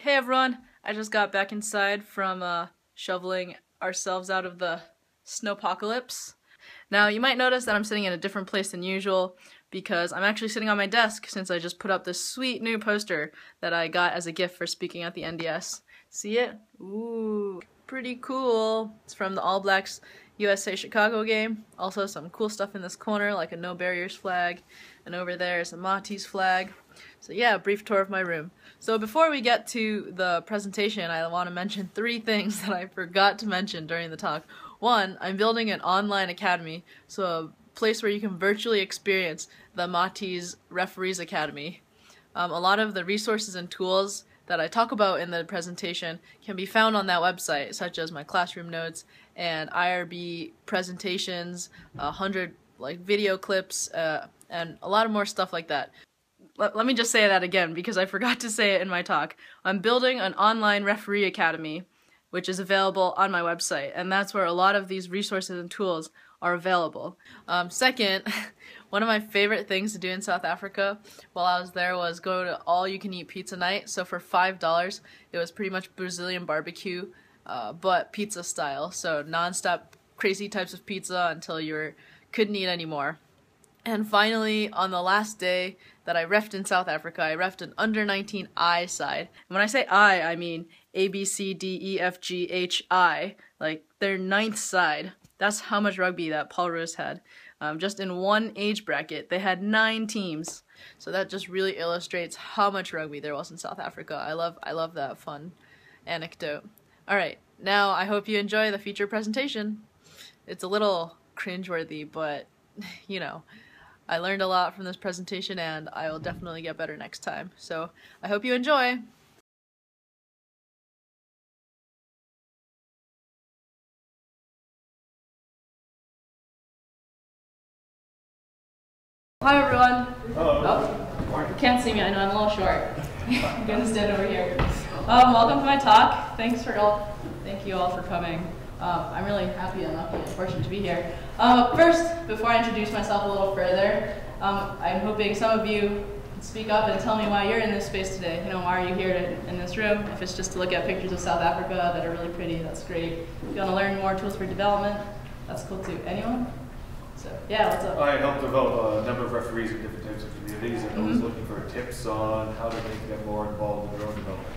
Hey everyone, I just got back inside from shoveling ourselves out of the snowpocalypse. Now you might notice that I'm sitting in a different place than usual because I'm actually sitting on my desk since I just put up this sweet new poster that I got as a gift for speaking at the NDS. See it? Ooh, pretty cool. It's from the All Blacks USA Chicago game. Also some cool stuff in this corner like a no barriers flag, and over there is a Maltese flag. So yeah, a brief tour of my room. So before we get to the presentation, I want to mention 3 things that I forgot to mention during the talk. 1, I'm building an online academy, so a place where you can virtually experience the Maltese Referees Academy. A lot of the resources and tools that I talk about in the presentation can be found on that website, such as my classroom notes and IRB presentations, 100 video clips, and a lot of more stuff like that. Let me just say that again because I forgot to say it in my talk. I'm building an online referee academy, which is available on my website, and that's where a lot of these resources and tools are available. Second, one of my favorite things to do in South Africa while I was there was go to all-you-can-eat pizza night. So for $5, it was pretty much Brazilian barbecue, but pizza style. So non-stop crazy types of pizza until you couldn't eat anymore. And finally, on the last day that I refed in South Africa, I refed an under-19 I side. And when I say I mean A, B, C, D, E, F, G, H, I, like their 9th side. That's how much rugby that Paul Rose had. Just in one age bracket, they had 9 teams. So that just really illustrates how much rugby there was in South Africa. I love that fun anecdote. Alright, now I hope you enjoy the feature presentation. It's a little cringeworthy, but you know, I learned a lot from this presentation and I will definitely get better next time. So I hope you enjoy! Hi everyone! Hello. Oh, you can't see me, I know I'm a little short. I'm gonna stand over here. Welcome to my talk. Thank you all for coming. I'm really happy and lucky and fortunate to be here. First, before I introduce myself a little further, I'm hoping some of you can speak up and tell me why you're in this space today. You know, why are you here in this room? If it's just to look at pictures of South Africa that are really pretty, that's great. If you want to learn more tools for development, that's cool too. Anyone? So, yeah, what's up? I helped develop a number of referees in different types of communities, and I was looking for tips on how to make them more involved in their own development.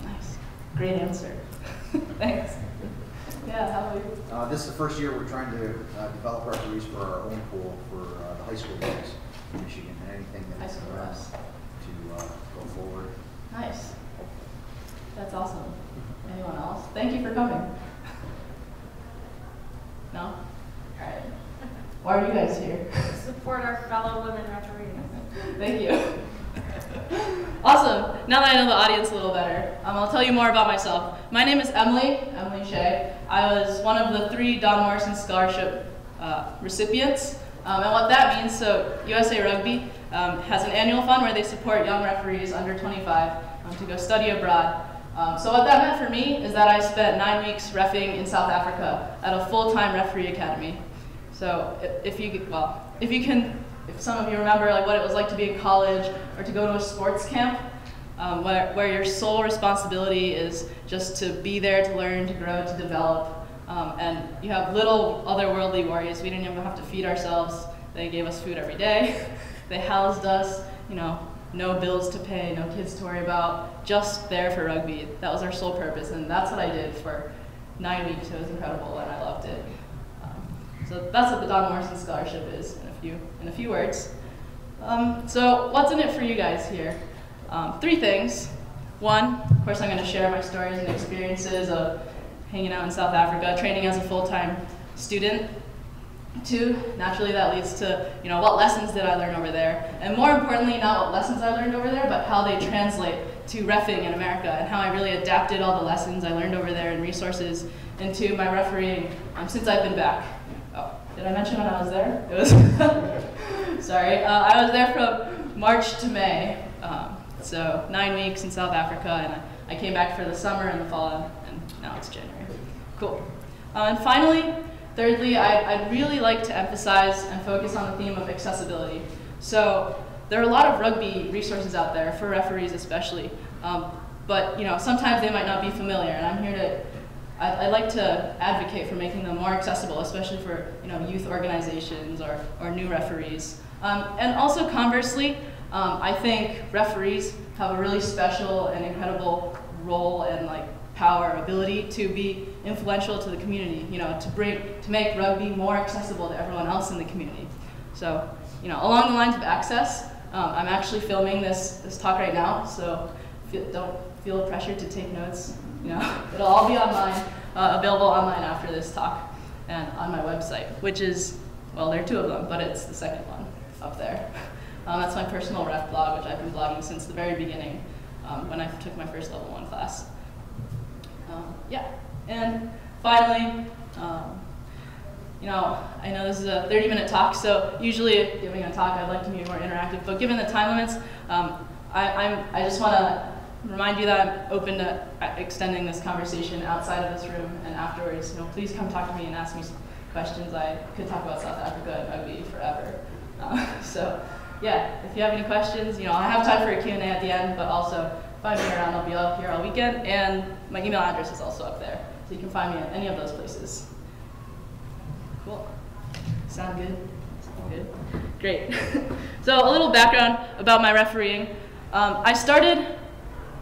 Nice. Great answer. Thanks. Yeah, how about you? This is the first year we're trying to develop referees for our own pool for the high school games in Michigan, and anything that is to go forward. Nice. That's awesome. Anyone else? Thank you for coming. No? All right. Why are you guys here? Support our fellow women referees. Thank you. Awesome. Now that I know the audience a little better, I'll tell you more about myself. My name is Emily Shea. I was one of the 3 Don Morrison Scholarship recipients. And what that means, so USA Rugby has an annual fund where they support young referees under 25 to go study abroad. So what that meant for me is that I spent 9 weeks reffing in South Africa at a full-time referee academy. So if some of you remember what it was like to be in college or to go to a sports camp, where your sole responsibility is just to be there, to learn, to grow, to develop, and you have little otherworldly worries. We didn't even have to feed ourselves. They gave us food every day. They housed us, you know, no bills to pay, no kids to worry about, just there for rugby. That was our sole purpose, and that's what I did for 9 weeks. It was incredible, and I loved it. So that's what the Don Morrison Scholarship is in a few words. So what's in it for you guys here? 3 things. 1, of course, I'm going to share my stories and experiences of hanging out in South Africa, training as a full-time student. 2, naturally that leads to, you know, what lessons did I learn over there? And more importantly, not what lessons I learned over there, but how they translate to reffing in America and how I really adapted all the lessons I learned over there and resources into my refereeing since I've been back. Oh, did I mention when I was there? It was sorry. I was there from March to May, so 9 weeks in South Africa, and I came back for the summer and the fall, and now it's January. Cool. And finally, thirdly, I'd really like to emphasize and focus on the theme of accessibility. So there are a lot of rugby resources out there, for referees especially, but sometimes they might not be familiar, and I'm here to, I like to advocate for making them more accessible, especially for youth organizations or new referees. And also conversely, I think referees have a really special and incredible role and power, ability to be influential to the community, to make rugby more accessible to everyone else in the community. So, along the lines of access, I'm actually filming this talk right now, so don't feel pressured to take notes. It'll all be online, available online after this talk, and on my website, which is, well, there are 2 of them, but it's the second one up there. That's my personal ref blog, which I've been blogging since the very beginning, when I took my first level 1 class. Yeah, and finally, I know this is a 30-minute talk, so usually giving a talk I'd like to be more interactive, but given the time limits, I just want to remind you that I'm open to extending this conversation outside of this room and afterwards. Please come talk to me and ask me some questions. I could talk about South Africa and rugby forever. So yeah, if you have any questions, I have time for a Q&A at the end, but also find me around. I'll be up here all weekend, and my email address is also up there, so you can find me at any of those places. Cool. Sound good? Sound good? Great. So a little background about my refereeing. I started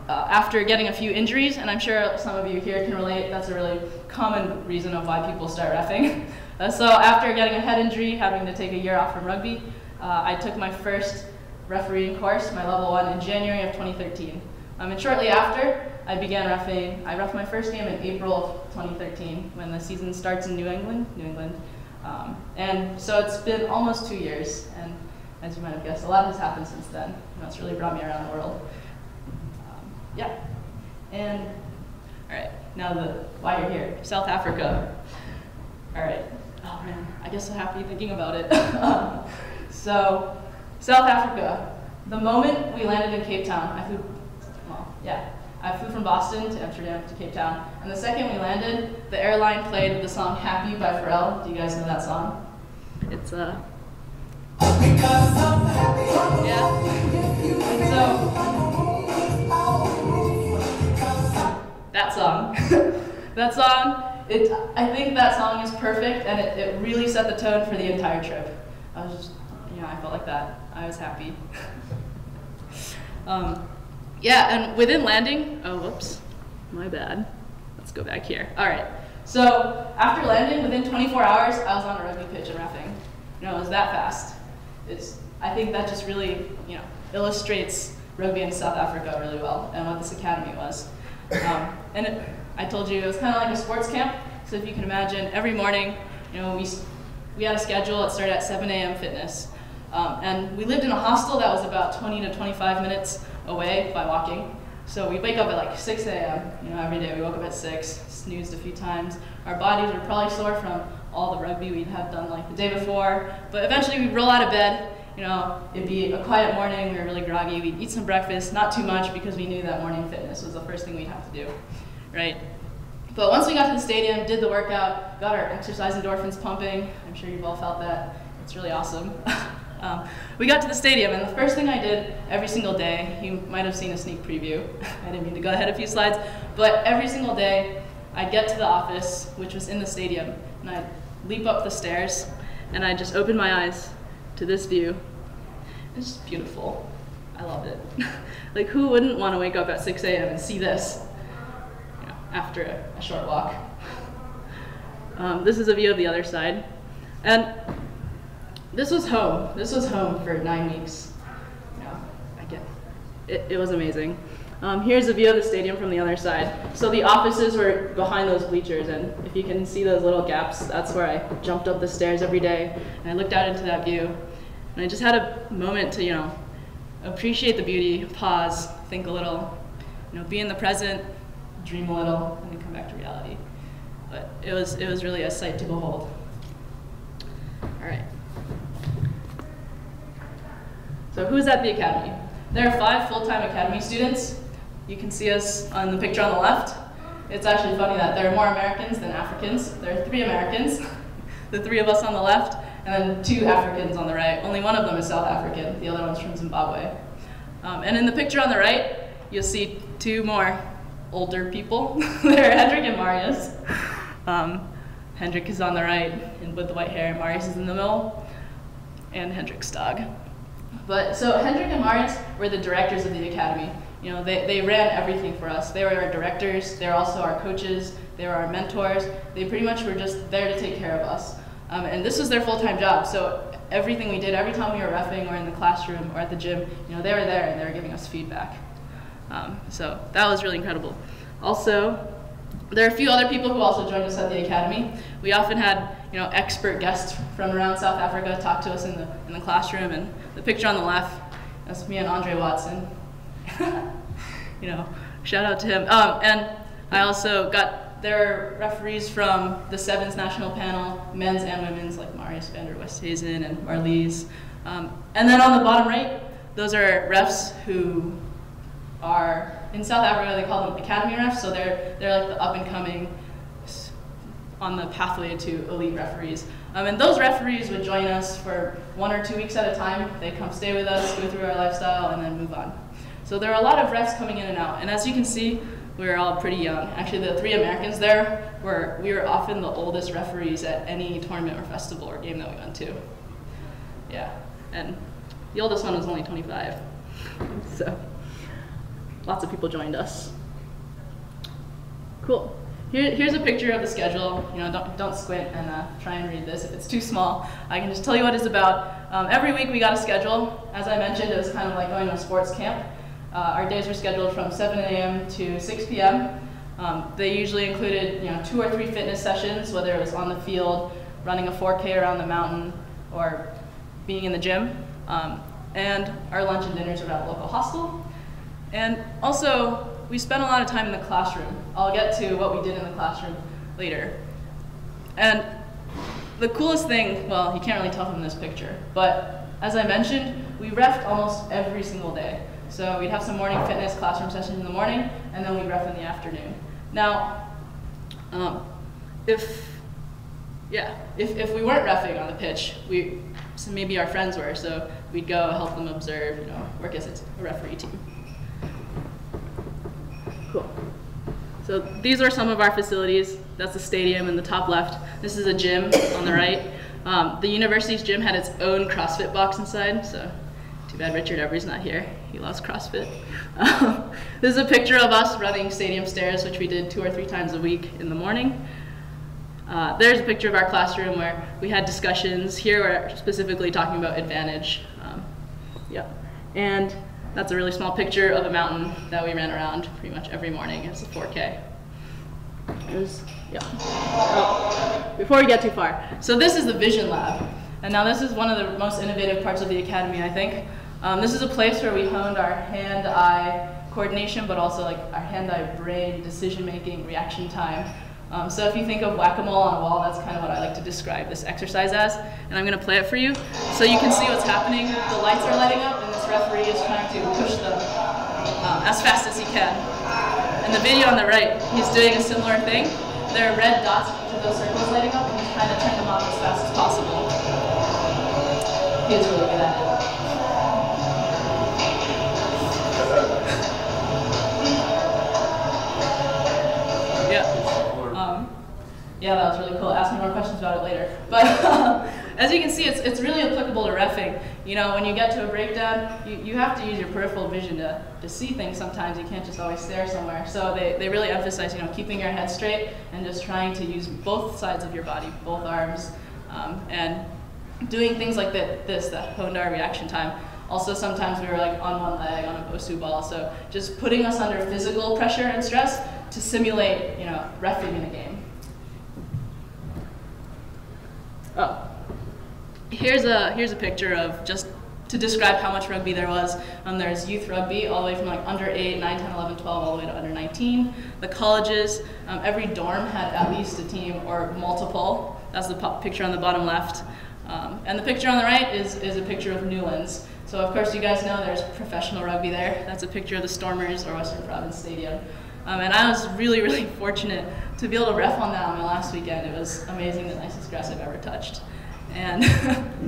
after getting a few injuries, and I'm sure some of you here can relate. That's a really common reason of why people start reffing. So after getting a head injury, having to take a year off from rugby, I took my first refereeing course, my level 1, in January of 2013. And shortly after, I began reffing. I reffed my first game in April of 2013 when the season starts in New England. And so it's been almost 2 years, and as you might have guessed, a lot has happened since then. It's really brought me around the world. Yeah, and all right, now why you're here, South Africa. All right, oh man, I guess I have to be thinking about it. So, South Africa, the moment we landed in Cape Town, I flew from Boston to Amsterdam to Cape Town, and the second we landed, the airline played the song Happy by Pharrell. Do you guys know that song? It's yeah. And so, that song. I think that song is perfect, and it really set the tone for the entire trip. I was just, I felt like that. I was happy. Yeah, and within landing, oh, whoops, my bad. Let's go back here. All right, so after landing, within 24 hours, I was on a rugby pitch and reffing. It was that fast. I think that just really, illustrates rugby in South Africa really well, and what this academy was. I told you it was kind of like a sports camp. So if you can imagine, every morning, we had a schedule. It started at 7 a.m. fitness, and we lived in a hostel that was about 20 to 25 minutes away by walking. So we'd wake up at 6 a.m. Every day. We woke up at 6, snoozed a few times. Our bodies were probably sore from all the rugby we'd have done the day before. But eventually we'd roll out of bed. It'd be a quiet morning. We were really groggy. We'd eat some breakfast, not too much, because we knew that morning fitness was the first thing we'd have to do, right? But once we got to the stadium, did the workout, got our exercise endorphins pumping. I'm sure you've all felt that. It's really awesome. We got to the stadium, and the first thing I did every single day, you might have seen a sneak preview. I didn't mean to go ahead a few slides, but every single day, I'd get to the office, which was in the stadium, and I'd leap up the stairs, and I'd just open my eyes to this view. It's just beautiful. I loved it. Who wouldn't want to wake up at 6 a.m. and see this, after a short walk? This is a view of the other side. And this was home. This was home for 9 weeks. It was amazing. Here's a view of the stadium from the other side. So the offices were behind those bleachers, and if you can see those little gaps, that's where I jumped up the stairs every day, and I looked out into that view. And I just had a moment to, appreciate the beauty, pause, think a little, be in the present, dream a little, and then come back to reality. But it was really a sight to behold. All right. So who's at the academy? There are 5 full-time academy students. You can see us on the picture on the left. It's actually funny that there are more Americans than Africans. There are 3 Americans, the 3 of us on the left, and then 2 Africans on the right. Only one of them is South African. The other one's from Zimbabwe. And in the picture on the right, you'll see two more older people. They're Hendrik and Marius. Hendrik is on the right and with the white hair, and Marius is in the middle, and Hendrik's dog. But so Hendrik and Marius were the directors of the academy. You know, they ran everything for us. They were our directors, they were also our coaches, they were our mentors. They pretty much were just there to take care of us. And this was their full-time job, so everything we did, every time we were reffing or in the classroom or at the gym, you know, they were there and they were giving us feedback. So that was really incredible. Also, there are a few other people who also joined us at the academy. We often had, you know, expert guests from around South Africa talk to us in the classroom, and the picture on the left, that's me and Andre Watson. You know, shout out to him. And I also got, there are referees from the Sevens national panel, men's and women's, like Marius van der Westhuizen and Marlies. And then on the bottom right, those are refs who are, in South Africa they call them academy refs, so they're like the up and coming on the pathway to elite referees. And those referees would join us for 1 or 2 weeks at a time. They'd come stay with us, go through our lifestyle, and then move on. So there are a lot of refs coming in and out, and as you can see, we were all pretty young. Actually, the 3 Americans there, we were often the oldest referees at any tournament or festival or game that we went to. Yeah, and the oldest one was only 25. So lots of people joined us. Cool. Here's a picture of the schedule. You know, don't squint and try and read this if it's too small. I can just tell you what it's about. Every week we got a schedule. As I mentioned, it was kind of like going to a sports camp. Our days were scheduled from 7 a.m. to 6 p.m. They usually included, you know, 2 or 3 fitness sessions, whether it was on the field, running a 4K around the mountain, or being in the gym. And our lunch and dinners around a local hostel. And also, we spent a lot of time in the classroom. I'll get to what we did in the classroom later. And the coolest thing, well, you can't really tell from this picture, but as I mentioned, we reffed almost every single day. So we'd have some morning fitness classroom sessions in the morning, and then we'd ref in the afternoon. Now, if we weren't reffing on the pitch, so maybe our friends were, so we'd go help them observe, you know, work as a referee team. Cool. So these are some of our facilities. That's the stadium in the top left. This is a gym on the right. The university's gym had its own CrossFit box inside, so too bad Richard Every's not here. He loves CrossFit. This is a picture of us running stadium stairs, which we did 2 or 3 times a week in the morning. There's a picture of our classroom where we had discussions. Here we're specifically talking about advantage. And that's a really small picture of a mountain that we ran around pretty much every morning. It's a 4K. Before we get too far, so this is the Vision Lab. And now this is one of the most innovative parts of the academy, I think. This is a place where we honed our hand-eye coordination, but also like our hand-eye-brain decision-making, reaction time. So if you think of whack-a-mole on a wall, that's kind of what I like to describe this exercise as. And I'm going to play it for you so you can see what's happening. The lights are lighting up, and this referee is trying to push them as fast as he can. In the video on the right, he's doing a similar thing. There are red dots to those circles lighting up, and he's trying to turn them off as fast as possible. He's really good at it. Yeah, that was really cool. Ask me more questions about it later. But as you can see, it's really applicable to reffing. You know, when you get to a breakdown, you have to use your peripheral vision to see things sometimes. You can't just always stare somewhere. So they really emphasize, you know, keeping your head straight and just trying to use both sides of your body, both arms, and doing things like this that honed our reaction time. Also, sometimes we were like on one leg on a Bosu ball, so just putting us under physical pressure and stress to simulate, you know, reffing in a game. Oh, here's a picture of just to describe how much rugby there was. There's youth rugby all the way from like under 8, 9, 10, 11, 12, all the way to under 19. The colleges, every dorm had at least a team or multiple. That's the picture on the bottom left. And the picture on the right is a picture of Newlands. So of course you guys know there's professional rugby there. That's a picture of the Stormers or Western Province Stadium. And I was really, really fortunate to be able to ref on that on my last weekend. It was amazing, the nicest grass I've ever touched. And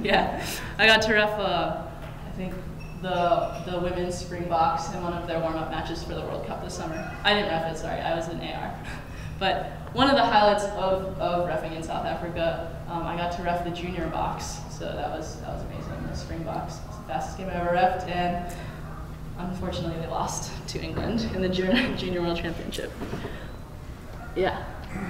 yeah, I got to ref, I think, the women's Springboks in one of their warm-up matches for the World Cup this summer. I didn't ref it, sorry, I was an AR. But one of the highlights of reffing in South Africa, I got to ref the junior box, so that was amazing. The Springboks, it's the fastest game I ever reffed, and unfortunately they lost to England in the Junior World Championship. Yeah.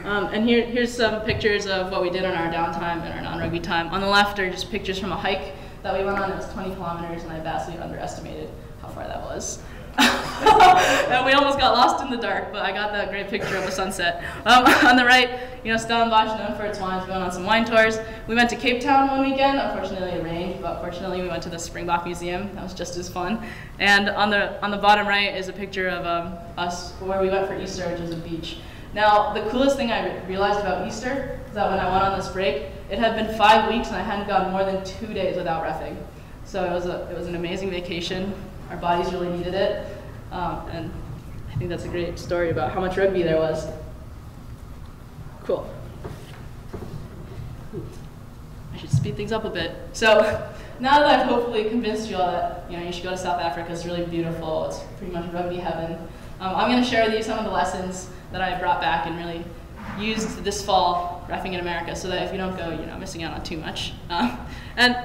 And here's some pictures of what we did on our downtime and our non-rugby time. On the left are just pictures from a hike that we went on. It was 20 kilometers, and I vastly underestimated how far that was. And we almost got lost in the dark, but I got that great picture of the sunset. On the right, Stellenbosch, known for its wines, we went on some wine tours. We went to Cape Town one weekend. Unfortunately, it rained, but fortunately, we went to the Springbok Museum. That was just as fun. And on the bottom right is a picture of us where we went for Easter, which is a beach. Now, the coolest thing I realized about Easter is that when I went on this break, it had been 5 weeks and I hadn't gone more than 2 days without reffing. So it was an amazing vacation. Our bodies really needed it. And I think that's a great story about how much rugby there was. Cool. I should speed things up a bit. So now that I've hopefully convinced you all that you should go to South Africa, it's really beautiful, it's pretty much rugby heaven, I'm going to share with you some of the lessons that I brought back and really used this fall reffing in America, so that if you don't go, you're not missing out on too much. And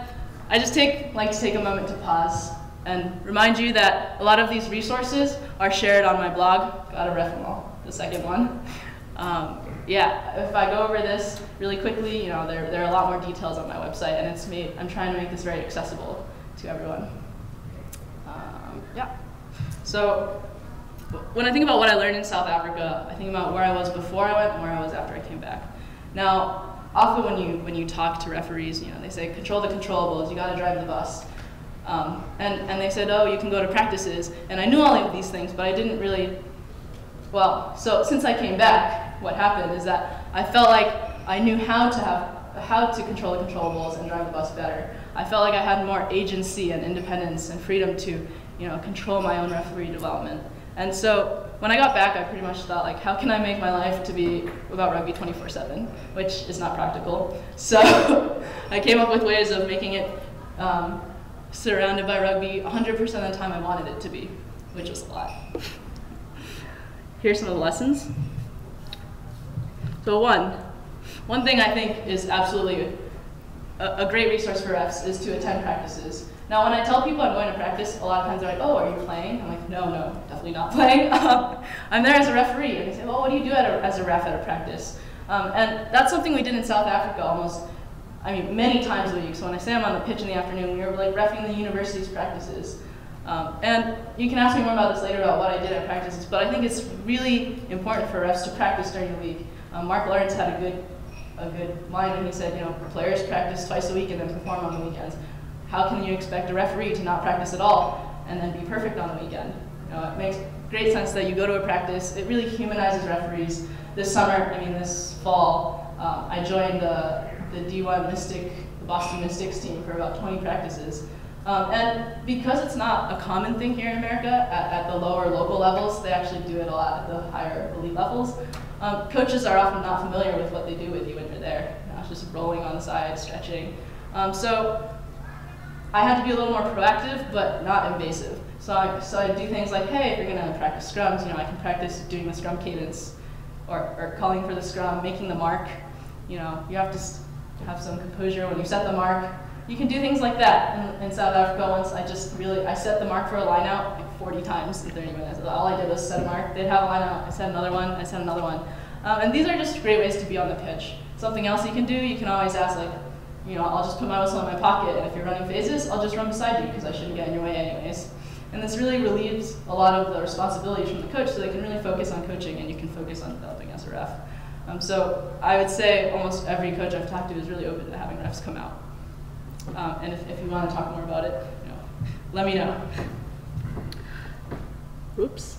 I just like to take a moment to pause and remind you that a lot of these resources are shared on my blog, Gotta Ref 'Em All, the second one. Yeah, if I go over this really quickly, there are a lot more details on my website, and I'm trying to make this very accessible to everyone. Yeah. So when I think about what I learned in South Africa, I think about where I was before I went and where I was after I came back. Now, often when you talk to referees, they say control the controllables, you got to drive the bus. And they said, oh, you can go to practices. And I knew all of these things, but I didn't really, so since I came back, what happened is that I felt like I knew how to control the controllables and drive the bus better. I felt like I had more agency and independence and freedom to, control my own referee development. And so when I got back, I pretty much thought, how can I make my life to be about rugby 24/7, which is not practical. So I came up with ways of making it surrounded by rugby 100% of the time I wanted it to be, which was a lot. Here's some of the lessons. So one thing I think is absolutely a great resource for refs is to attend practices. Now, when I tell people I'm going to practice, a lot of times they're like, oh, are you playing? I'm like, no, definitely not playing. I'm there as a referee. And they say, well, what do you do as a ref at a practice? And that's something we did in South Africa many times a week. So when I say I'm on the pitch in the afternoon, we were reffing the university's practices. And you can ask me more about this later about what I did at practices, but I think it's really important for refs to practice during the week. Mark Lawrence had a good line when he said, players practice twice a week and then perform on the weekends. How can you expect a referee to not practice at all and then be perfect on the weekend? It makes great sense that you go to a practice. It really humanizes referees. This fall, I joined the D1 Mystic, the Boston Mystics team for about 20 practices. And because it's not a common thing here in America, at the lower local levels, they actually do it a lot at the higher elite levels. Coaches are often not familiar with what they do with you when you're there. It's just rolling on the side, stretching. So I had to be a little more proactive, but not invasive. So I do things like, hey, if you're going to practice scrums, I can practice doing the scrum cadence, or calling for the scrum, making the mark. You have to have some composure when you set the mark. You can do things like that. In South Africa, once I set the mark for a line out 40 times in 30 minutes. All I did was set a mark. They'd have a line out. I set another one. I set another one. And these are just great ways to be on the pitch. Something else you can do, you can always ask, I'll just put my whistle in my pocket, and if you're running phases, I'll just run beside you because I shouldn't get in your way anyways. And this really relieves a lot of the responsibilities from the coach, so they can really focus on coaching and you can focus on developing as a ref. So I would say almost every coach I've talked to is really open to having refs come out. And if you want to talk more about it, let me know. Oops.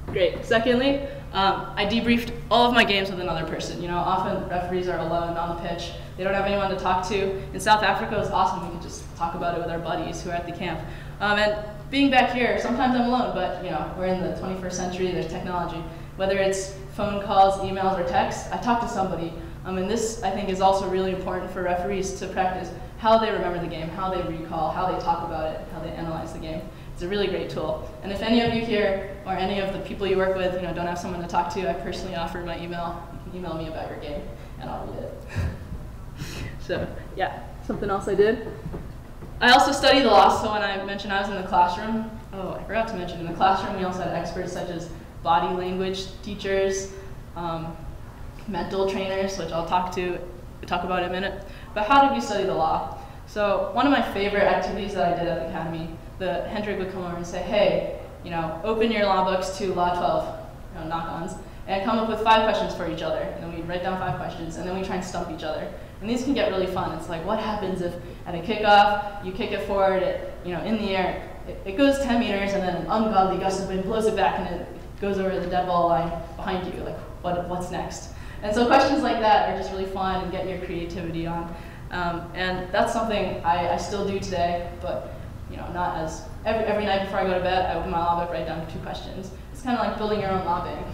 Great. Secondly, I debriefed all of my games with another person. Often referees are alone on the pitch. They don't have anyone to talk to. In South Africa, it was awesome. We could just talk about it with our buddies who are at the camp. And being back here, sometimes I'm alone, but we're in the 21st century. There's technology. Whether it's phone calls, emails, or texts, I talk to somebody. And this, I think, is also really important for referees to practice how they remember the game, how they recall, how they talk about it, how they analyze the game. It's a really great tool. And if any of you here or any of the people you work with, don't have someone to talk to, I personally offer my email. You can email me about your game, and I'll read it. So yeah, something else I did. I also study the law, so when I mentioned I was in the classroom, I forgot to mention, in the classroom we also had experts such as body language teachers, mental trainers, which I'll talk about in a minute. But how did we study the law? So one of my favorite activities that I did at the academy, the Hendrik would come over and say, hey, open your law books to Law 12, knock-ons, and come up with 5 questions for each other. And then we'd write down 5 questions, and then we try and stump each other. And these can get really fun. It's like, what happens if at a kickoff, you kick it forward, in the air, it goes 10 meters, and then an ungodly gust of wind blows it back, and it goes over the dead ball line behind you. Like, what's next? And so questions like that are just really fun and get your creativity on. And that's something I still do today, but not as every night before I go to bed, I open my law book, write down 2 questions. It's kind of like building your own law bank,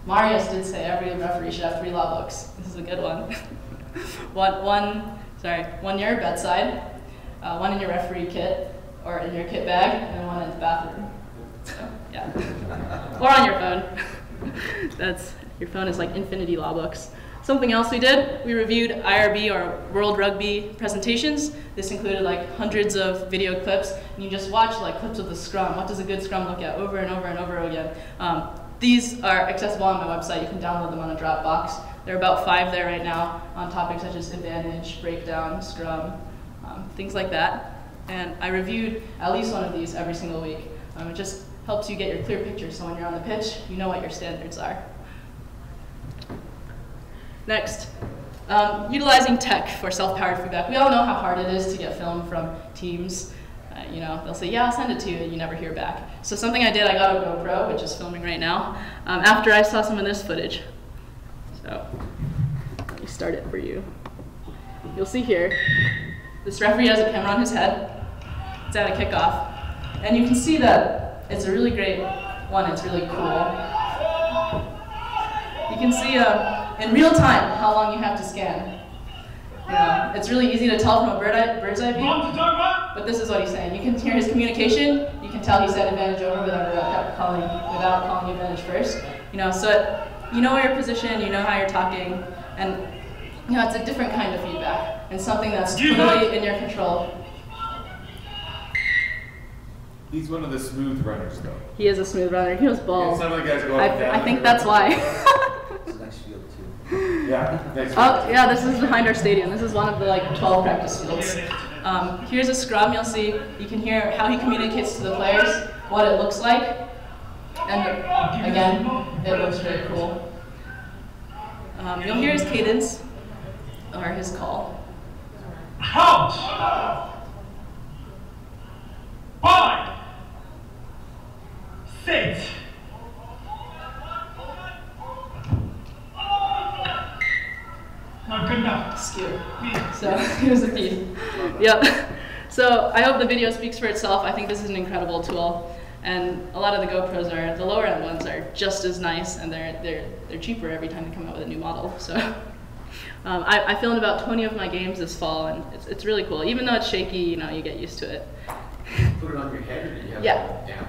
Marius did say every referee should have 3 law books. This is a good one. one near your bedside, one in your referee kit or in your kit bag, and one in the bathroom. So, yeah. Or on your phone. Your phone is like infinity law books. Something else we did, we reviewed IRB or World Rugby presentations. This included like hundreds of video clips, and you just watch like clips of the scrum. What does a good scrum look at over and over and over again? These are accessible on my website. You can download them on a Dropbox. There are about 5 there right now on topics such as advantage, breakdown, scrum, things like that. And I reviewed at least one of these every single week. It just helps you get your clear picture, so when you're on the pitch, you know what your standards are. Next, utilizing tech for self-powered feedback. We all know how hard it is to get film from teams. They'll say, yeah, I'll send it to you, and you never hear back. So something I did, I got a GoPro, which is filming right now, after I saw some of this footage. So let me start it for you. You'll see here, this referee has a camera on his head. It's at a kickoff. And you can see that it's a really great one. It's really cool. You can see in real time how long you have to scan. It's really easy to tell from a bird's eye view, but this is what he's saying. You can hear his communication. You can tell he said advantage over without calling advantage first. So you know your position, you know how you're talking, and it's a different kind of feedback and something that's totally in your control. He's one of the smooth runners, though. He is a smooth runner. He was balls. Some of the guys go up and down. I think that's why. It's a nice field too. Yeah. Nice yeah, this is behind our stadium. This is one of the 12 practice fields. Here's a scrum. You'll see. You can hear how he communicates to the players, what it looks like, and again, it looks really cool. You'll hear his cadence or his call. Out! 5, 6. Not good enough. Skew. So here's the feed. Yep. So I hope the video speaks for itself. I think this is an incredible tool, and a lot of the GoPros the lower end ones are just as nice, and they're cheaper every time they come out with a new model. So I filmed about 20 of my games this fall, and it's really cool. Even though it's shaky, you get used to it. Put it on your head, or did you have Yeah. it down?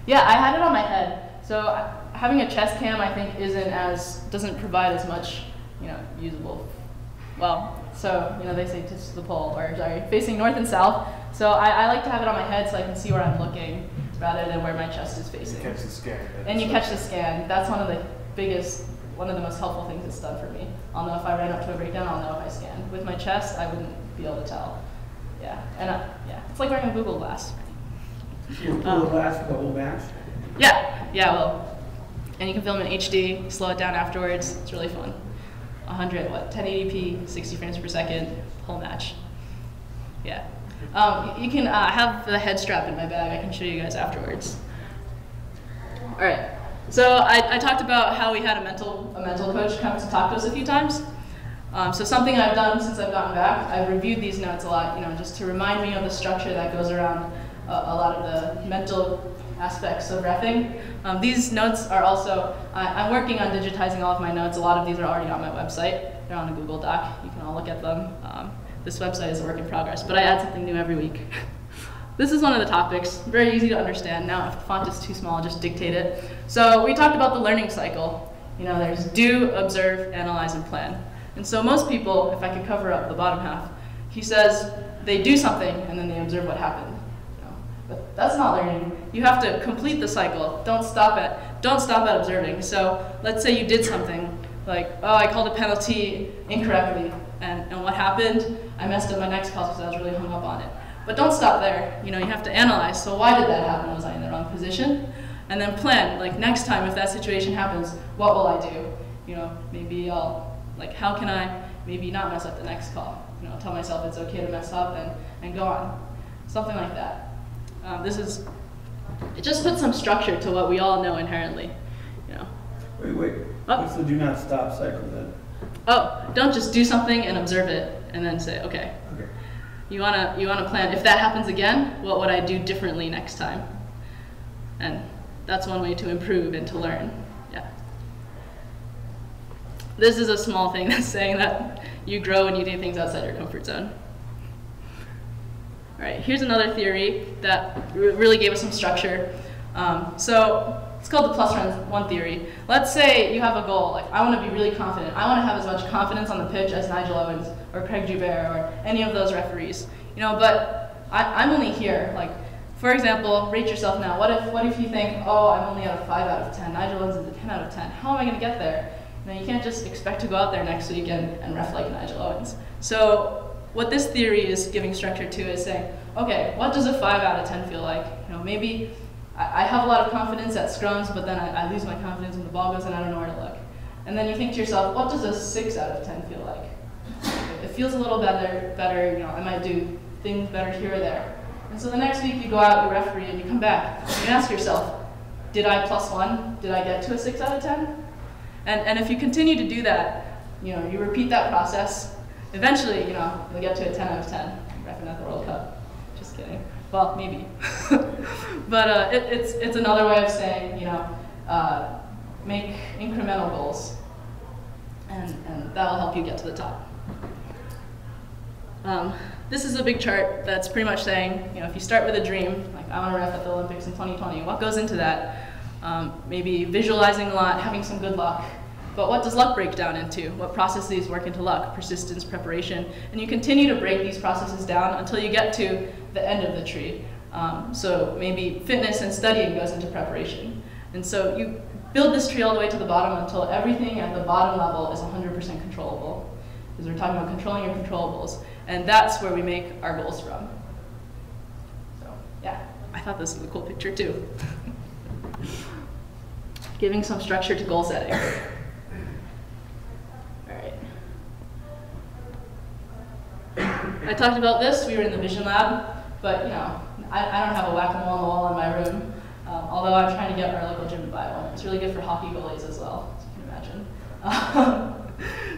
Yeah, I had it on my head. So having a chest cam, I think, doesn't provide as much, usable. Well, so they say to the pole, or sorry, facing north and south. So I like to have it on my head so I can see where I'm looking, rather than where my chest is facing. You catch the scan. And you catch the scan. That's one of the most helpful things it's done for me. I'll know if I ran up to a breakdown. I'll know if I scanned. With my chest, I wouldn't be able to tell. Yeah, and it's like wearing a Google Glass. You'll pull the glass for the whole match? Yeah, well, and you can film in HD, slow it down afterwards. It's really fun. 1080p, 60 frames per second, whole match. Yeah. You can have the head strap in my bag. I can show you guys afterwards. All right. So I talked about how we had a mental coach come to talk to us a few times. So something I've done since I've gotten back, I've reviewed these notes a lot, just to remind me of the structure that goes around a lot of the mental aspects of reffing. These notes are also, I'm working on digitizing all of my notes. A lot of these are already on my website. They're on a Google Doc. You can all look at them. This website is a work in progress, but I add something new every week. This is one of the topics, very easy to understand. Now, if the font is too small, just dictate it. So we talked about the learning cycle. You know, there's do, observe, analyze, and plan. And so most people, if I could cover up the bottom half, he says they do something and then they observe what happened. You know, but that's not learning. You have to complete the cycle. Don't stop at observing. So let's say you did something like, oh, I called a penalty incorrectly, and what happened? I messed up my next call because I was really hung up on it. But don't stop there. You know, you have to analyze. So why did that happen? Was I in the wrong position? And then plan. Like next time, if that situation happens, what will I do? You know, maybe I'll, like, how can I maybe not mess up the next call? You know, tell myself it's okay to mess up and go on. Something like that. It just puts some structure to what we all know inherently. You know. Wait. Oh. What's the do not stop cycle then? Oh, don't just do something and observe it and then say, okay. Okay. You wanna plan, if that happens again, what would I do differently next time? And that's one way to improve and to learn. Yeah. This is a small thing that's saying that you grow when you do things outside your comfort zone. All right, here's another theory that really gave us some structure. So it's called the +1 theory. Let's say you have a goal, like I want to be really confident. I want to have as much confidence on the pitch as Nigel Owens or Craig Joubert or any of those referees. You know, but I'm only here. Like, for example, rate yourself now. What if you think, oh, I'm only at a 5 out of 10. Nigel Owens is a 10 out of 10. How am I going to get there? You know, you can't just expect to go out there next week and ref like Nigel Owens. So what this theory is giving structure to is saying, okay, what does a 5 out of 10 feel like? You know, maybe I have a lot of confidence at scrums, but then I lose my confidence when the ball goes and I don't know where to look. And then you think to yourself, what does a 6 out of 10 feel like? It feels a little better, you know, I might do things better here or there. And so the next week you go out, you referee, and you come back. And you ask yourself, did I +1? Did I get to a 6 out of 10? And if you continue to do that, you know, you repeat that process, eventually, you know, you'll get to a 10 out of 10, reffing at the World Cup. Just kidding. Well, maybe. But it's another way of saying, you know, make incremental goals, and that'll help you get to the top. This is a big chart that's pretty much saying, you know, if you start with a dream, like I want to ref at the Olympics in 2020, what goes into that? Maybe visualizing a lot, having some good luck. But what does luck break down into? What processes work into luck? Persistence, preparation. And you continue to break these processes down until you get to the end of the tree. So maybe fitness and studying goes into preparation. And so you build this tree all the way to the bottom until everything at the bottom level is 100% controllable. Because we're talking about controlling your controllables. And that's where we make our goals from. So yeah, I thought this was a cool picture too. Giving some structure to goal setting. I talked about this, we were in the vision lab, but you know, I don't have a whack-a-mole on the wall in my room, although I'm trying to get our local gym to buy one. It's really good for hockey goalies as well, as you can imagine.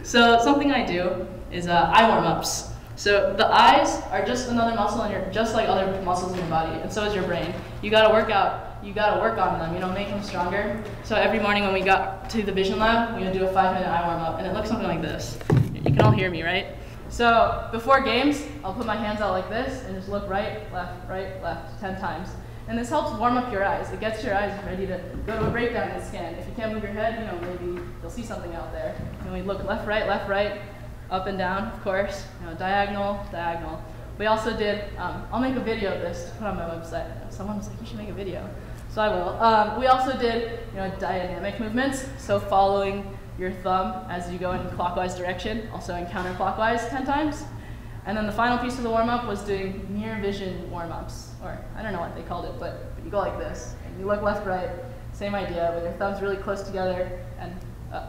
So something I do is eye warm-ups. So the eyes are just another muscle in your, just like other muscles in your body, and so is your brain. You gotta work on them, you know, make them stronger. So every morning when we got to the vision lab, we would do a 5-minute eye warm-up, and it looks something like this. You can all hear me, right? So before games, I'll put my hands out like this and just look right, left 10 times. And this helps warm up your eyes. It gets your eyes ready to go to a breakdown and scan. If you can't move your head, you know, maybe you'll see something out there. And we look left, right, up and down, of course, you know, diagonal. We also did, I'll make a video of this to put on my website. Someone was like, you should make a video. So I will. We also did, you know, dynamic movements. So following your thumb as you go in clockwise direction, also in counterclockwise 10 times. And then the final piece of the warm-up was doing near vision warm-ups, or I don't know what they called it, but you go like this, and you look left, right, same idea, with your thumbs really close together and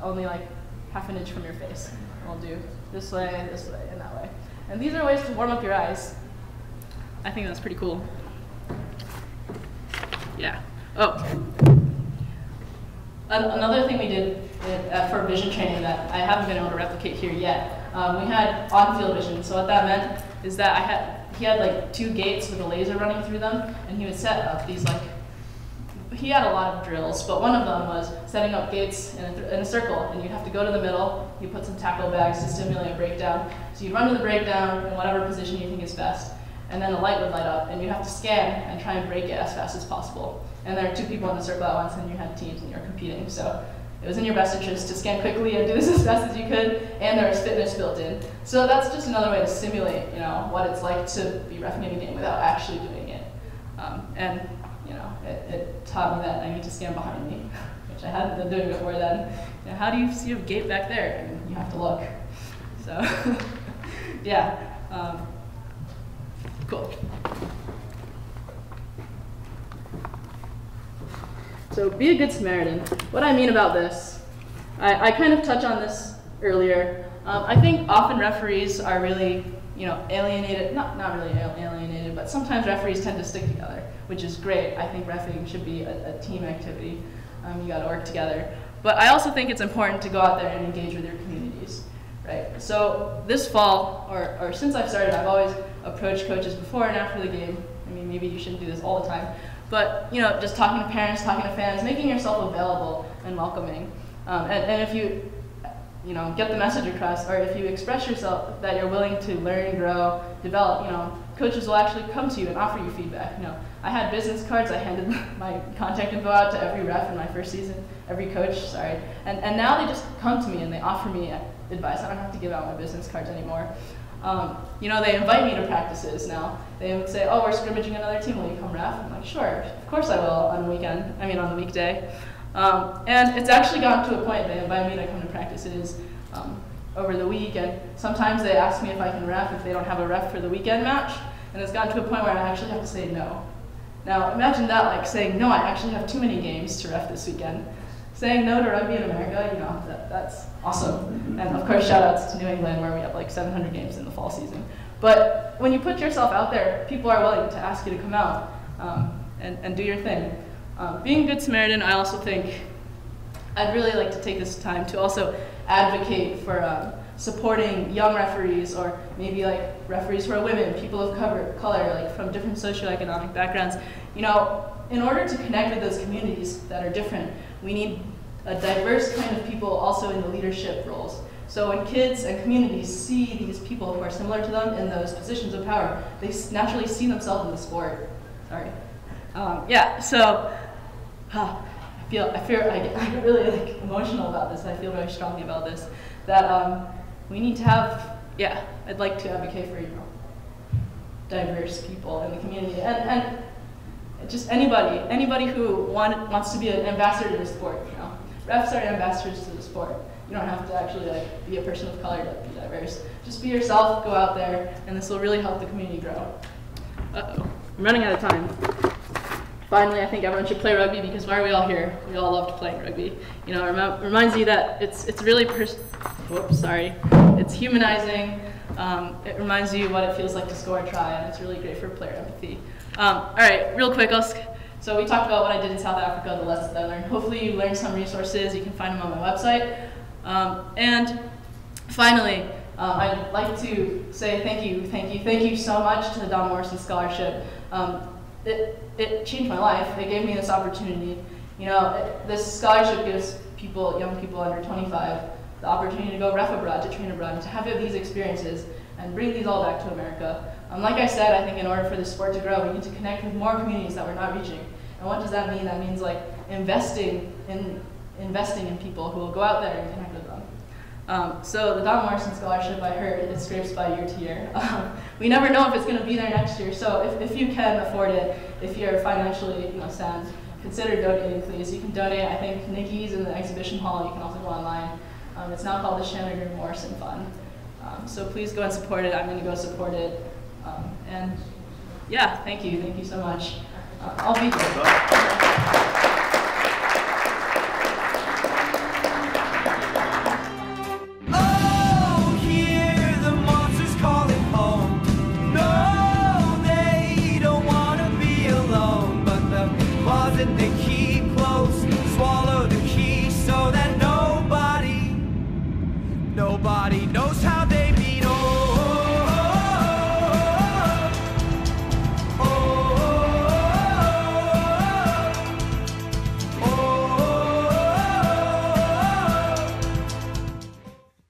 only like half an inch from your face. And we'll do this way, and that way. And these are ways to warm up your eyes. I think that's pretty cool. Yeah. Oh. Another thing we did for vision training that I haven't been able to replicate here yet, we had on-field vision. So what that meant is that he had like 2 gates with a laser running through them, and he would set up these like he had a lot of drills, but one of them was setting up gates in a circle, and you'd have to go to the middle, you put some tackle bags to stimulate a breakdown. So you'd run to the breakdown in whatever position you think is best, and then a light would light up, and you'd have to scan and try and break it as fast as possible. And there are 2 people in the circle at once, and you had teams and you were competing. So it was in your best interest to scan quickly and do this as fast as you could, and there was fitness built in. So that's just another way to simulate, what it's like to be reffing a game without actually doing it. And it taught me that I need to stand behind me, which I hadn't been doing before then. How do you see a gate back there? And you have to look. So, yeah, cool. So be a good Samaritan. What I mean about this, I kind of touched on this earlier. I think often referees are really, alienated, not really alienated, but sometimes referees tend to stick together, which is great. I think reffing should be a team activity. You gotta work together. But I also think it's important to go out there and engage with your communities, right? So this fall, or since I've started, I've always approached coaches before and after the game. I mean, maybe you shouldn't do this all the time, but just talking to parents, talking to fans, making yourself available and welcoming. And if you get the message across, or if you express yourself that you're willing to learn, grow, develop, coaches will actually come to you and offer you feedback. I had business cards, I handed my contact info out to every ref in my first season, every coach, sorry. And now they just come to me and they offer me advice. I don't have to give out my business cards anymore. They invite me to practices now. They would say, oh, we're scrimmaging another team, will you come ref? I'm like, sure, of course I will on the weekday. And it's actually gotten to a point they invite me to come to practices over the week, and sometimes they ask me if I can ref if they don't have a ref for the weekend match, and it's gotten to a point where I actually have to say no. Now imagine that, like saying, no, I actually have too many games to ref this weekend. Saying no to rugby in America, that's awesome. And of course, shout outs to New England where we have like 700 games in the fall season. But when you put yourself out there, people are willing to ask you to come out and do your thing. Being a good Samaritan, I also think I'd really like to take this time to also advocate for supporting young referees, or maybe like referees who are women, people of color, like from different socioeconomic backgrounds. In order to connect with those communities that are different, we need a diverse kind of people also in the leadership roles. So when kids and communities see these people who are similar to them in those positions of power, they naturally see themselves in the sport. Sorry. I get really like emotional about this. I feel very strongly about this. That we need to have, I'd like to advocate for diverse people in the community, and just anybody who wants to be an ambassador to the sport. Refs are ambassadors to the sport. You don't have to actually be a person of color to be diverse. Just be yourself, go out there, and this will really help the community grow. Uh-oh, I'm running out of time. Finally, I think everyone should play rugby, because why are we all here? We all loved playing rugby. It reminds you that it's really it's humanizing. It reminds you what it feels like to score a try, and it's really great for player empathy. All right, real quick, so we talked about what I did in South Africa, the lessons I learned. Hopefully you learned some resources. You can find them on my website. And finally, I'd like to say thank you so much to the Don Morrison Scholarship. It changed my life. It gave me this opportunity. This scholarship gives young people under 25, the opportunity to go ref abroad, to train abroad, and to have these experiences and bring these all back to America. Like I said, I think in order for the sport to grow, we need to connect with more communities that we're not reaching. And what does that mean? That means investing in people who will go out there and connect with them. So the Don Morrison Scholarship, I heard, it scrapes by year to year. We never know if it's going to be there next year. So if you can afford it, if you're financially sound, consider donating, please. You can donate. I think Nikki's in the exhibition hall. You can also go online. It's now called the Shanagher Morrison Fund. So please go and support it. I'm going to go support it. Thank you so much. I'll be there.